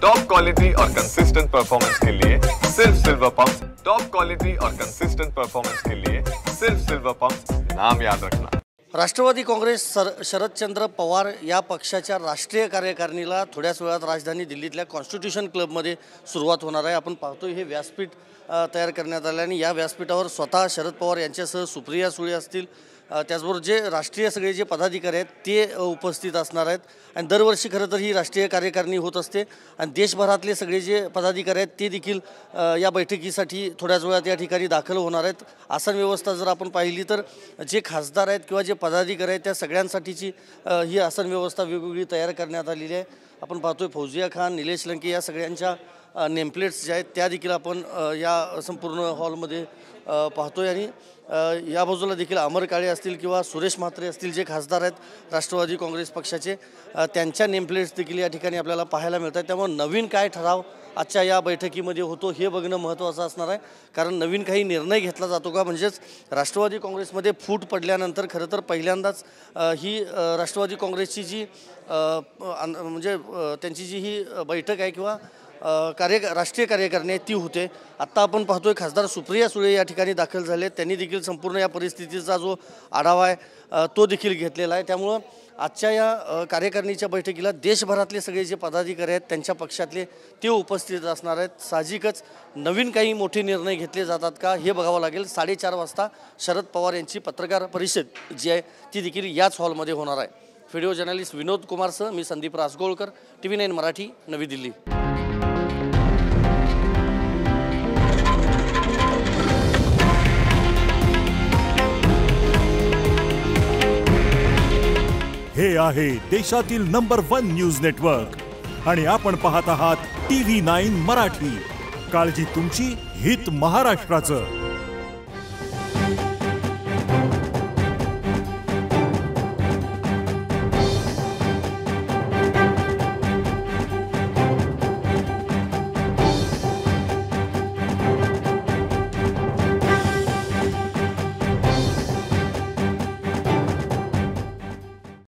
Top quality और consistent performance के लिए सिर्फ सिल्वर पंप्स। टॉप क्वालिटी और कंसिस्टेंट परफॉर्मेंस के लिए सिर्फ सिल्वर पंप्स, नाम याद रखना। राष्ट्रवादी काँग्रेस शरदचंद्र पवार या पक्षाच्या राष्ट्रीय कार्यकारिणीला थोड्याच वेळात राजधानी दिल्लीतल्या कॉन्स्टिट्यूशन क्लबमध्ये सुरुवात होणार आहे। आपण पाहतोय हे व्यासपीठ तयार करण्यात आले आणि या व्यासपीठावर स्वतः शरद पवार यांच्यासह सुप्रिया सुळे असतील, त्याचबरोबर जे राष्ट्रीय सगळे जे पदाधिकारी आहेत ते उपस्थित असणार आहेत। आणि दरवर्षी खरं तर ही राष्ट्रीय कार्यकारिणी होत असते आणि देशभरातले सगळे जे पदाधिकारी आहेत ते देखील या बैठकीसाठी थोड्याच वेळात या ठिकाणी दाखल होणार आहेत। आसन व्यवस्था जर आपण पाहिली तर जे खासदार आहेत किंवा जे पदाधिकारी आहेत त्या सगळ्यांसाठीची ही आसन व्यवस्था वेगवेगळी तयार करण्यात आलेली आहे। आपण पाहतोय फौजिया खान, निलेश लंके या सगळ्यांच्या नेमप्लेट्स ज्या आहेत त्या देखील आपण या संपूर्ण हॉलमध्ये पाहतोय। आणि या बाजूला देखील अमर काळे असतील किंवा सुरेश म्हात्रे असतील जे खासदार आहेत राष्ट्रवादी काँग्रेस पक्षाचे, त्यांच्या नेमप्लेट्स देखील या ठिकाणी आपल्याला पाहायला मिळतात। त्यामुळे नवीन काय ठराव आजच्या या बैठकीमध्ये होतो हे बघणं महत्त्वाचं असणार आहे, कारण नवीन काही निर्णय घेतला जातो का। म्हणजेच राष्ट्रवादी काँग्रेसमध्ये फूट पडल्यानंतर खरं तर पहिल्यांदाच ही राष्ट्रवादी काँग्रेसची जी म्हणजे त्यांची जी ही बैठक आहे किंवा राष्ट्रीय कार्यकारिणी ती होते। आत्ता आपण पाहतोय खासदार सुप्रिया सुळे या ठिकाणी दाखल झाले, त्यांनी देखील संपूर्ण या परिस्थितीचा जो आढावा आहे तो देखील घेतलेला आहे। त्यामुळं आजच्या या कार्यकारिणीच्या बैठकीला देशभरातले सगळे जे पदाधिकारी आहेत त्यांच्या पक्षातले ते उपस्थित असणार आहेत। साहजिकच नवीन काही मोठे निर्णय घेतले जातात का हे बघावं लागेल। 4:30 वाजता शरद पवार यांची पत्रकार परिषद जी आहे ती देखील याच हॉलमध्ये होणार आहे। व्हिडिओ जर्नलिस्ट विनोद कुमारसह मी संदीप रासगोळकर, TV9 मराठी, नवी दिल्ली। हे आहे देशातील नंबर 1 न्यूज नेटवर्क आणि आपण पाहत आहात TV9 मराठी। काळजी तुमची, हित महाराष्ट्राचं।